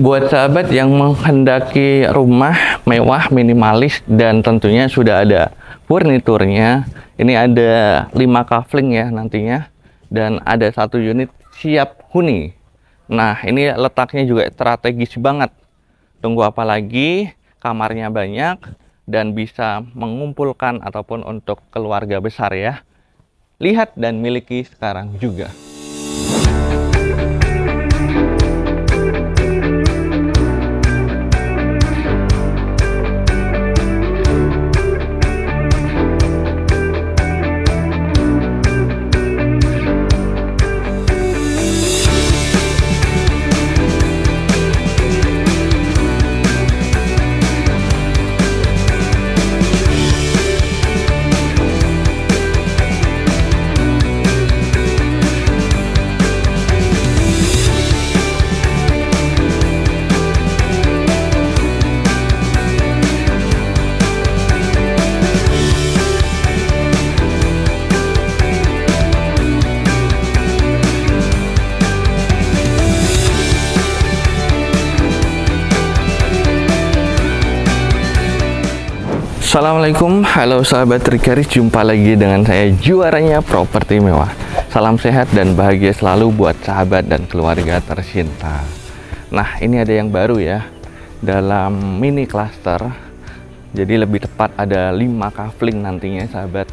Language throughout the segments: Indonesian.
Buat sahabat yang menghendaki rumah mewah, minimalis, dan tentunya sudah ada furniturnya, ini ada 5 kafling ya nantinya, dan ada 1 unit siap huni. Nah, ini letaknya juga strategis banget. Tunggu apa lagi, kamarnya banyak, dan bisa mengumpulkan ataupun untuk keluarga besar ya. Lihat dan miliki sekarang juga. Assalamualaikum, halo sahabat Trikaris, jumpa lagi dengan saya juaranya properti mewah. Salam sehat dan bahagia selalu buat sahabat dan keluarga tercinta. Nah, ini ada yang baru ya dalam mini cluster. Jadi lebih tepat ada 5 kafling nantinya sahabat.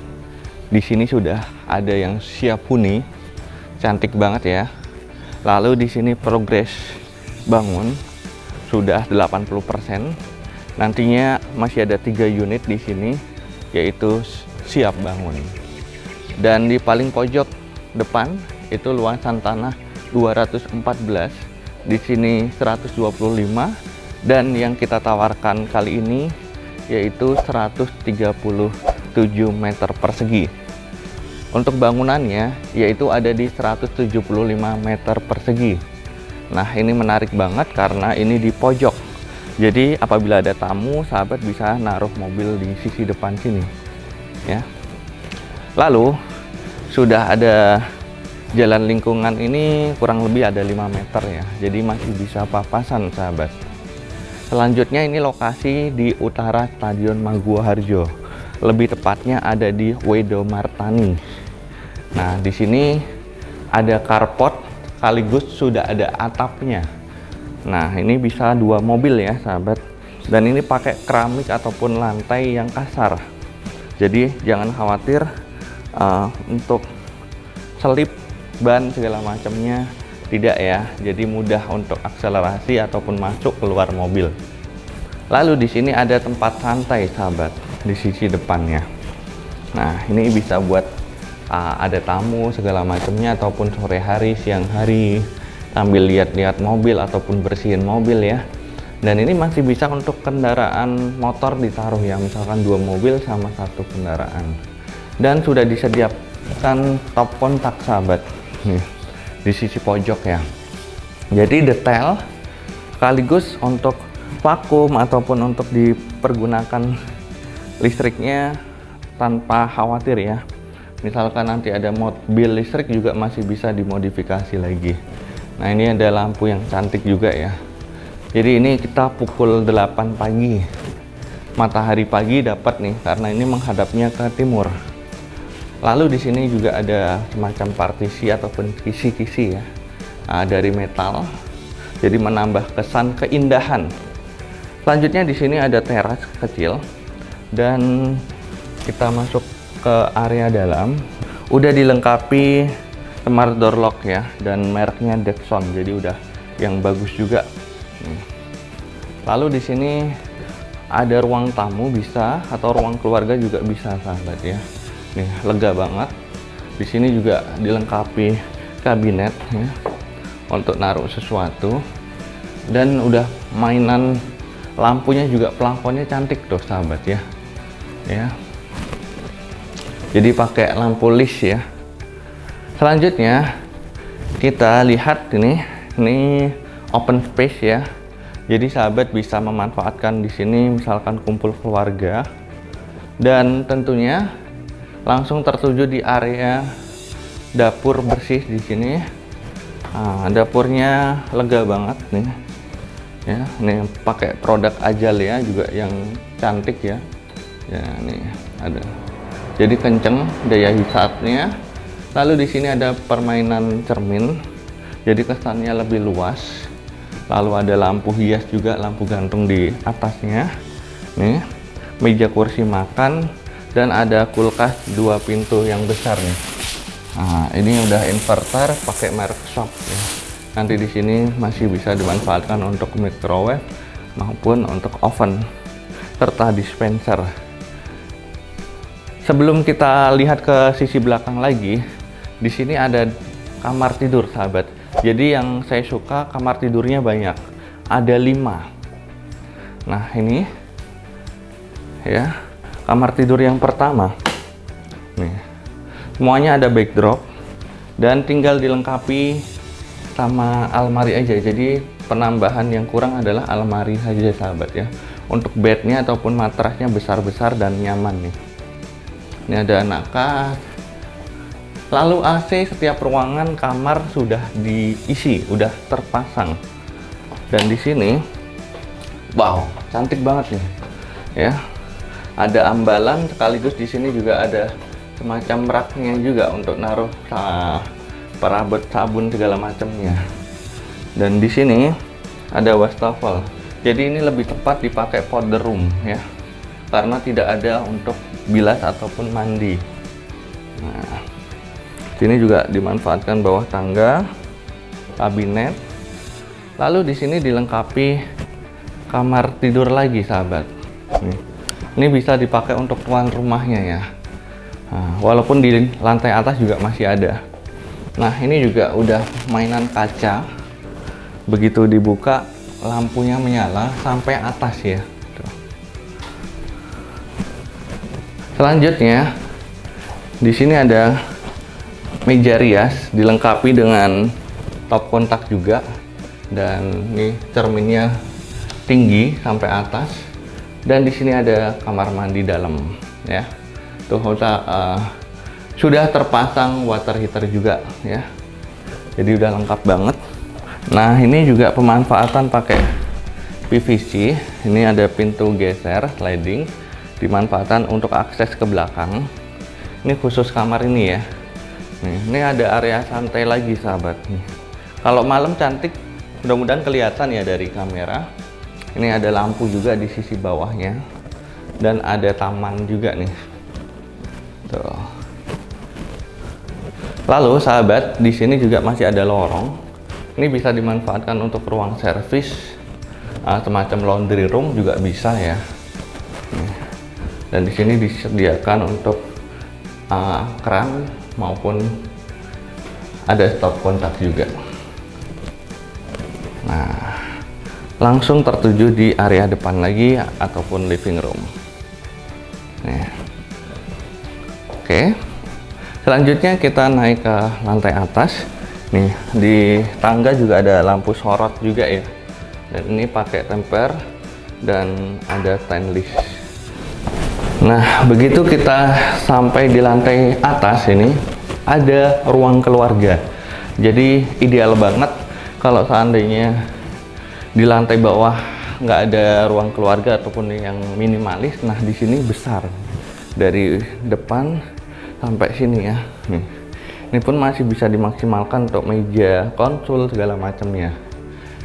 Di sini sudah ada yang siap huni, cantik banget ya. Lalu di sini progres bangun sudah 80%. Nantinya masih ada 3 unit di sini, yaitu siap bangun. Dan di paling pojok depan itu luasan tanah 214, di sini 125, dan yang kita tawarkan kali ini yaitu 137 meter persegi. Untuk bangunannya yaitu ada di 175 meter persegi. Nah, ini menarik banget karena ini di pojok. Jadi apabila ada tamu, sahabat bisa naruh mobil di sisi depan sini ya. Lalu sudah ada jalan lingkungan ini kurang lebih ada 5 meter ya. Jadi masih bisa papasan sahabat. Selanjutnya ini lokasi di utara Stadion Maguwo Harjo. Lebih tepatnya ada di Wedo Martani. Nah, di sini ada carport sekaligus sudah ada atapnya. Nah, ini bisa 2 mobil ya sahabat, dan ini pakai keramik ataupun lantai yang kasar, jadi jangan khawatir untuk selip ban segala macamnya, tidak ya. Jadi mudah untuk akselerasi ataupun masuk keluar mobil. Lalu di sini ada tempat santai sahabat di sisi depannya. Nah, ini bisa buat ada tamu segala macamnya, ataupun sore hari, siang hari, sambil lihat-lihat mobil ataupun bersihin mobil ya. Dan ini masih bisa untuk kendaraan motor ditaruh ya, misalkan 2 mobil sama 1 kendaraan. Dan sudah disediakan top kontak sahabat nih di sisi pojok ya. Jadi detail sekaligus untuk vakum ataupun untuk dipergunakan listriknya tanpa khawatir ya. Misalkan nanti ada mobil listrik juga masih bisa dimodifikasi lagi. Nah, ini ada lampu yang cantik juga ya. Jadi ini kita pukul 8 pagi. Matahari pagi dapat nih karena ini menghadapnya ke timur. Lalu di sini juga ada semacam partisi ataupun kisi-kisi ya. Dari metal. Jadi menambah kesan keindahan. Selanjutnya di sini ada teras kecil dan kita masuk ke area dalam. Udah dilengkapi smart door lock ya, dan mereknya Dexon, jadi udah yang bagus juga. Lalu di sini ada ruang tamu bisa, atau ruang keluarga juga bisa sahabat ya. Nih, lega banget. Di sini juga dilengkapi kabinet ya, untuk naruh sesuatu. Dan udah mainan lampunya juga, plafonnya cantik tuh sahabat ya. Ya. Jadi pakai lampu list ya. Selanjutnya kita lihat ini open space ya. Jadi sahabat bisa memanfaatkan di sini misalkan kumpul keluarga, dan tentunya langsung tertuju di area dapur bersih di sini. Nah, dapurnya lega banget nih. Ya, ini pakai produk Azalea juga yang cantik ya. Ya, nih ada. Jadi kenceng daya hisapnya. Lalu di sini ada permainan cermin. Jadi kesannya lebih luas. Lalu ada lampu hias juga, lampu gantung di atasnya. Nih, meja kursi makan dan ada kulkas 2 pintu yang besar nih. Nah, ini udah inverter pakai merek Sharp ya. Nanti di sini masih bisa dimanfaatkan untuk microwave maupun untuk oven serta dispenser. Sebelum kita lihat ke sisi belakang lagi, di sini ada kamar tidur, sahabat. Jadi yang saya suka kamar tidurnya banyak, ada 5. Nah, ini ya kamar tidur yang pertama. Nih, semuanya ada backdrop dan tinggal dilengkapi sama almari aja. Jadi penambahan yang kurang adalah almari saja, sahabat ya. Untuk bednya ataupun matrasnya besar-besar dan nyaman nih. Ini ada anak kas. Lalu AC setiap ruangan kamar sudah diisi, udah terpasang. Dan di sini, wow, cantik banget nih, ya. Ada ambalan sekaligus di sini juga ada semacam raknya juga untuk naruh perabot sabun segala macamnya. Dan di sini ada wastafel. Jadi ini lebih tepat dipakai powder room ya, karena tidak ada untuk bilas ataupun mandi. Nah, sini juga dimanfaatkan bawah tangga, kabinet. Lalu di sini dilengkapi kamar tidur lagi, sahabat. Ini bisa dipakai untuk tuan rumahnya ya. Nah, walaupun di lantai atas juga masih ada. Nah, ini juga udah mainan kaca. Begitu dibuka, lampunya menyala sampai atas ya. Tuh. Selanjutnya, di sini ada meja rias dilengkapi dengan top kontak juga, dan ini cerminnya tinggi sampai atas. Dan di sini ada kamar mandi dalam ya. Tuh sudah terpasang water heater juga ya. Jadi udah lengkap banget. Nah, ini juga pemanfaatan pakai PVC. Ini ada pintu geser sliding, dimanfaatkan untuk akses ke belakang. Ini khusus kamar ini ya. Ini ada area santai lagi, sahabat. Kalau malam cantik, mudah-mudahan kelihatan ya dari kamera. Ini ada lampu juga di sisi bawahnya dan ada taman juga nih. Tuh. Lalu, sahabat, di sini juga masih ada lorong. Ini bisa dimanfaatkan untuk ruang servis, semacam laundry room juga bisa ya. Dan di sini disediakan untuk keran maupun ada stop kontak juga. Nah, langsung tertuju di area depan lagi ataupun living room. Nih. Oke. Selanjutnya kita naik ke lantai atas. Nih, di tangga juga ada lampu sorot juga ya. Dan ini pakai temper dan ada stainless. Nah, begitu kita sampai di lantai atas ini ada ruang keluarga. Jadi ideal banget kalau seandainya di lantai bawah nggak ada ruang keluarga ataupun yang minimalis. Nah, di sini besar dari depan sampai sini ya. Ini pun masih bisa dimaksimalkan untuk meja konsul segala macamnya.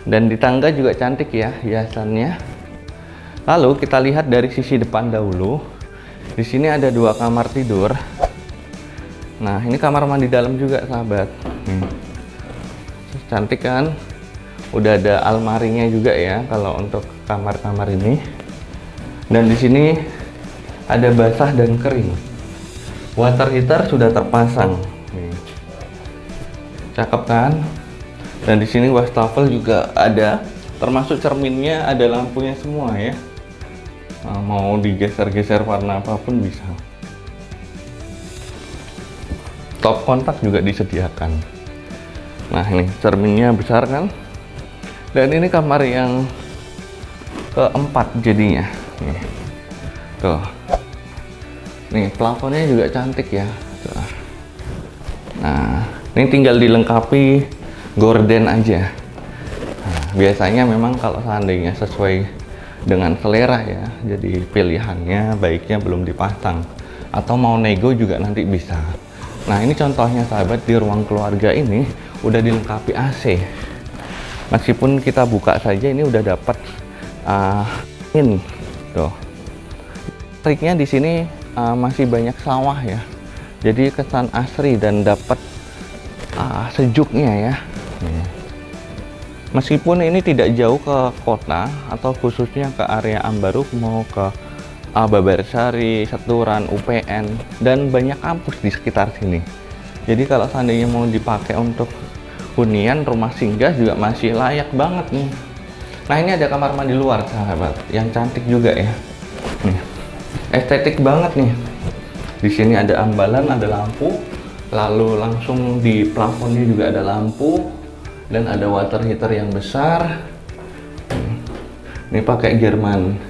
Dan di tangga juga cantik ya hiasannya. Lalu kita lihat dari sisi depan dahulu. Di sini ada 2 kamar tidur. Nah, ini kamar mandi dalam juga, sahabat. Cantik kan? Udah ada almarinya juga ya kalau untuk kamar-kamar ini. Dan di sini ada basah dan kering. Water heater sudah terpasang. Nih. Cakep kan? Dan di sini wastafel juga ada, termasuk cerminnya ada lampunya semua ya. Nah, mau digeser-geser warna apapun bisa. Top kontak juga disediakan. Nah, ini cerminnya besar kan? Dan ini kamar yang keempat jadinya. Nih. Tuh. Nih, plafonnya juga cantik ya. Tuh. Nah, ini tinggal dilengkapi gorden aja. Nah, biasanya memang kalau seandainya sesuai dengan selera ya, jadi pilihannya baiknya belum dipasang, atau mau nego juga nanti bisa. Nah ini contohnya sahabat, di ruang keluarga ini udah dilengkapi AC. Meskipun kita buka saja ini udah dapat angin tuh. Triknya di sini masih banyak sawah ya, jadi kesan asri dan dapat sejuknya ya. Meskipun ini tidak jauh ke kota atau khususnya ke area Ambaruk, mau ke Babarsari, Seturan, UPN, dan banyak kampus di sekitar sini. Jadi kalau seandainya mau dipakai untuk hunian, rumah singgah juga masih layak banget nih. Nah ini ada kamar mandi luar sahabat, yang cantik juga ya. Nih, estetik banget nih. Di sini ada ambalan, ada lampu, lalu langsung di plafonnya juga ada lampu, dan ada water heater yang besar. Ini pakai Jerman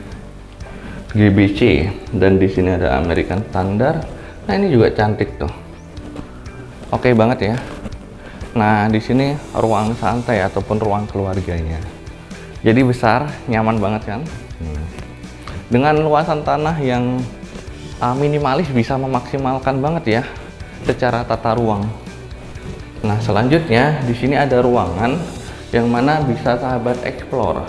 GBC, dan di sini ada American Standard. Nah ini juga cantik tuh. Oke banget ya. Nah di sini ruang santai ataupun ruang keluarganya. Jadi besar, nyaman banget kan. Dengan luasan tanah yang minimalis bisa memaksimalkan banget ya secara tata ruang. Nah selanjutnya di sini ada ruangan yang mana bisa sahabat explore.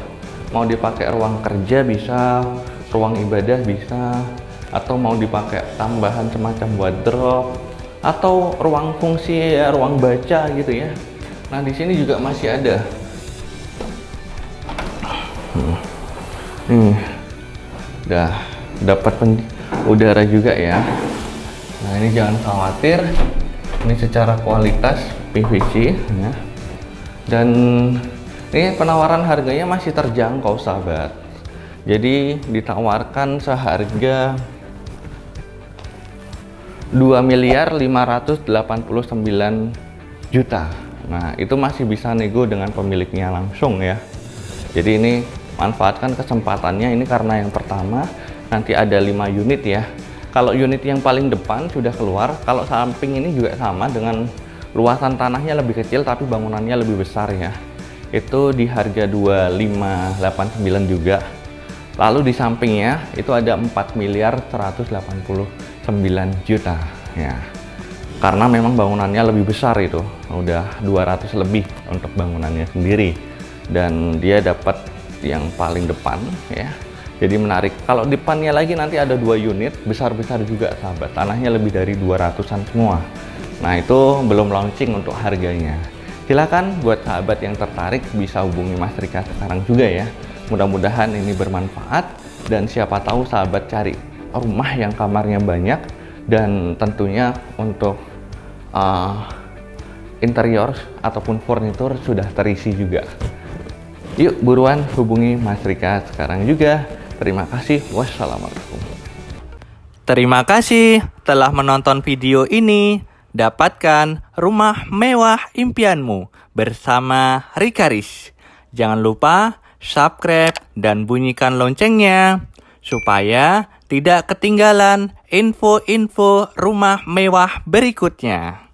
Mau dipakai ruang kerja bisa, ruang ibadah bisa, atau mau dipakai tambahan semacam wardrobe, atau ruang fungsi ya, ruang baca gitu ya. Nah di sini juga masih ada. Udah dapat udara juga ya. Nah ini jangan khawatir, ini secara kualitas PVC ya. Dan ini penawaran harganya masih terjangkau sahabat. Jadi ditawarkan seharga 2.589.000.000. Nah itu masih bisa nego dengan pemiliknya langsung ya. Jadi ini manfaatkan kesempatannya ini, karena yang pertama nanti ada 5 unit ya. Kalau unit yang paling depan sudah keluar, kalau samping ini juga sama, dengan luasan tanahnya lebih kecil tapi bangunannya lebih besar ya. Itu di harga 2.589 juga. Lalu di sampingnya itu ada 4.189.000.000 ya. Karena memang bangunannya lebih besar, itu udah 200 lebih untuk bangunannya sendiri, dan dia dapat yang paling depan ya. Jadi menarik. Kalau depannya lagi nanti ada 2 unit besar-besar juga sahabat, tanahnya lebih dari 200-an semua. Nah itu belum launching untuk harganya. Silakan buat sahabat yang tertarik bisa hubungi Mas Rika sekarang juga ya. Mudah-mudahan ini bermanfaat, dan siapa tahu sahabat cari rumah yang kamarnya banyak dan tentunya untuk interior ataupun furnitur sudah terisi juga. Yuk buruan hubungi Mas Rika sekarang juga. Terima kasih. Wassalamualaikum. Terima kasih telah menonton video ini. Dapatkan rumah mewah impianmu bersama Rikaris. Jangan lupa subscribe dan bunyikan loncengnya supaya tidak ketinggalan info-info rumah mewah berikutnya.